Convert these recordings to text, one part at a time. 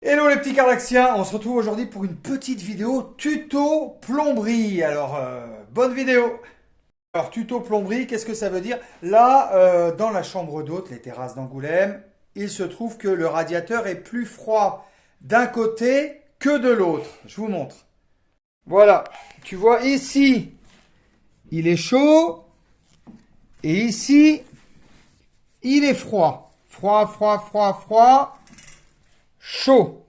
Hello les petits Cardaxiens, on se retrouve aujourd'hui pour une petite vidéo tuto plomberie. Alors, bonne vidéo. Alors, tuto plomberie, qu'est-ce que ça veut dire? Là, dans la chambre d'hôte, les terrasses d'Angoulême, il se trouve que le radiateur est plus froid d'un côté que de l'autre. Je vous montre. Voilà, tu vois ici, il est chaud et ici, il est froid. Froid. Chaud.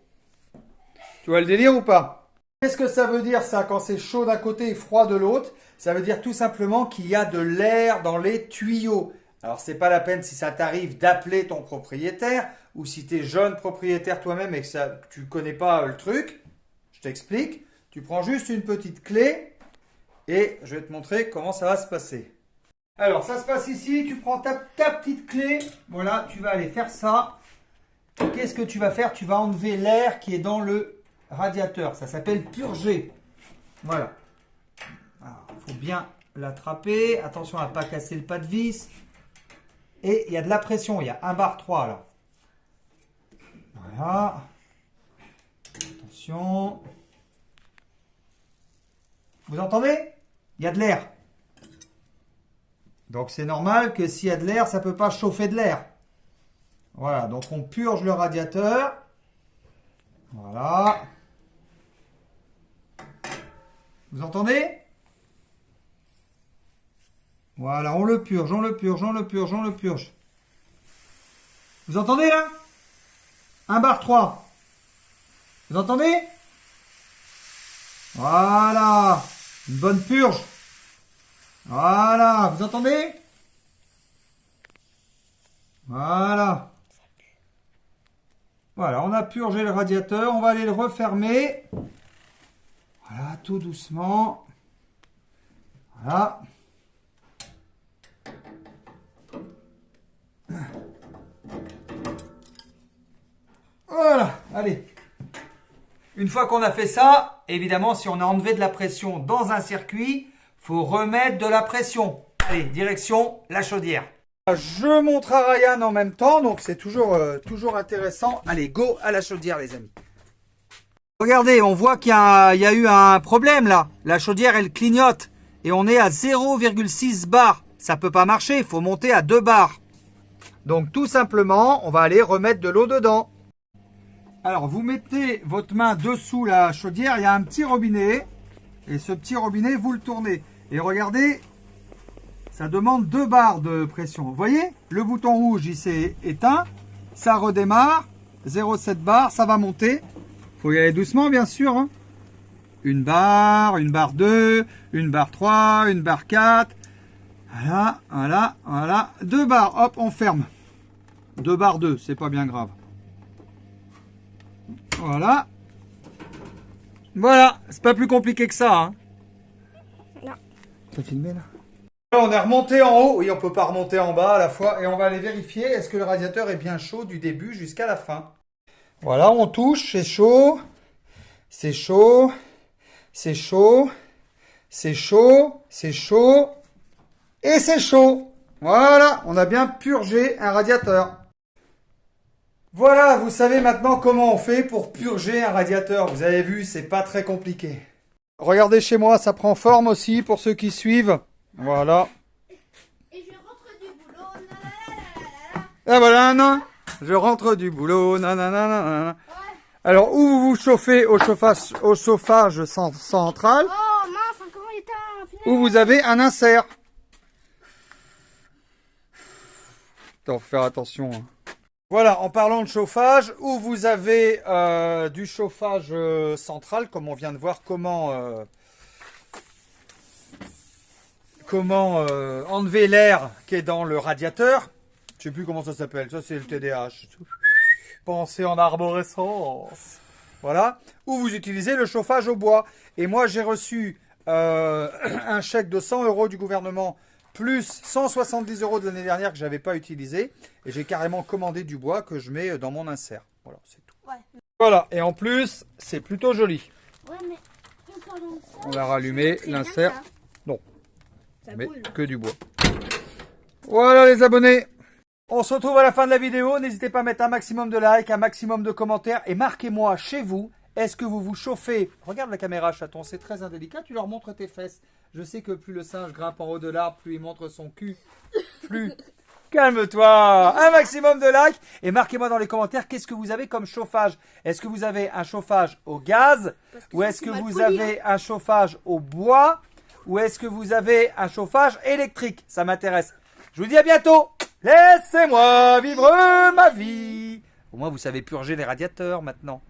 Tu vois le délire ou pas? Qu'est-ce que ça veut dire ça quand c'est chaud d'un côté et froid de l'autre? Ça veut dire tout simplement qu'il y a de l'air dans les tuyaux. Alors c'est pas la peine si ça t'arrive d'appeler ton propriétaire ou si tu es jeune propriétaire toi-même et que tu connais pas le truc. Je t'explique. Tu prends juste une petite clé et je vais te montrer comment ça va se passer. Alors ça se passe ici. Tu prends ta petite clé. Voilà, tu vas aller faire ça. Qu'est-ce que tu vas faire? Tu vas enlever l'air qui est dans le radiateur. Ça s'appelle purger. Voilà. Il faut bien l'attraper. Attention à ne pas casser le pas de vis. Et il y a de la pression. Il y a 1 bar 3 là. Voilà. Attention. Vous entendez? Il y a de l'air. Donc c'est normal que s'il y a de l'air, ça ne peut pas chauffer de l'air. Voilà, donc on purge le radiateur. Voilà. Vous entendez? Voilà, on le purge. Vous entendez là? 1 bar 3. Vous entendez? Voilà. Une bonne purge. Voilà, vous entendez? Voilà. Voilà, on a purgé le radiateur. On va aller le refermer. Voilà, tout doucement. Voilà. Voilà, allez. Une fois qu'on a fait ça, évidemment, si on a enlevé de la pression dans un circuit, faut remettre de la pression. Allez, direction la chaudière. Je montre à Ryan en même temps, donc c'est toujours intéressant. Allez, go à la chaudière, les amis. Regardez, on voit qu'il y a eu un problème là. La chaudière, elle clignote. Et on est à 0,6 bar. Ça peut pas marcher, il faut monter à 2 bars. Donc tout simplement, on va aller remettre de l'eau dedans. Alors, vous mettez votre main dessous la chaudière, il y a un petit robinet. Et ce petit robinet, vous le tournez. Et regardez, ça demande 2 bars de pression. Vous voyez, le bouton rouge, il s'est éteint. Ça redémarre. 0,7 bar, ça va monter. Il faut y aller doucement, bien sûr. Hein. 1 barre 2, 1 barre 3, 1 barre 4. Voilà. 2 barres, hop, on ferme. 2 barres 2, c'est pas bien grave. Voilà. Voilà, c'est pas plus compliqué que ça. Hein. Non. T'as filmé là? On est remonté en haut. Oui, on peut pas remonter en bas à la fois. Et on va aller vérifier est-ce que le radiateur est bien chaud du début jusqu'à la fin. Voilà, on touche, c'est chaud. C'est chaud. C'est chaud. C'est chaud. C'est chaud. Et c'est chaud. Voilà, on a bien purgé un radiateur. Voilà, vous savez maintenant comment on fait pour purger un radiateur. Vous avez vu, c'est pas très compliqué. Regardez chez moi, ça prend forme aussi pour ceux qui suivent. Voilà. Et je rentre du boulot. Ah voilà, non. Je rentre du boulot. Nanana. Alors, où vous vous chauffez au chauffage central, Oh mince, comment il était où vous avez un insert. Attends, faut faire attention. Hein. Voilà, en parlant de chauffage, où vous avez du chauffage central, comme on vient de voir comment enlever l'air qui est dans le radiateur. Je sais plus comment ça s'appelle, ça c'est le TDH. Pensez en arborescence. Voilà, où vous utilisez le chauffage au bois. Et moi j'ai reçu un chèque de 100 € du gouvernement plus 170 € de l'année dernière que je n'avais pas utilisé. Et j'ai carrément commandé du bois que je mets dans mon insert. Voilà, c'est tout. Ouais. Voilà, et en plus, c'est plutôt joli. Ouais, mais On va rallumer l'insert. Non, ça mais brûle. que du bois. Voilà les abonnés. On se retrouve à la fin de la vidéo. N'hésitez pas à mettre un maximum de likes, un maximum de commentaires. Et marquez-moi chez vous, est-ce que vous vous chauffez? Regarde la caméra, chaton, c'est très indélicat. Tu leur montres tes fesses. Je sais que plus le singe grimpe en haut de l'arbre, plus il montre son cul. Plus... Calme-toi. Un maximum de likes. Et marquez-moi dans les commentaires qu'est-ce que vous avez comme chauffage. Est-ce que vous avez un chauffage au gaz? Ou est-ce que vous avez un chauffage au bois? Ou est-ce que vous avez un chauffage électrique? Ça m'intéresse. Je vous dis à bientôt. Laissez-moi vivre ma vie. Au moins, vous savez purger les radiateurs maintenant.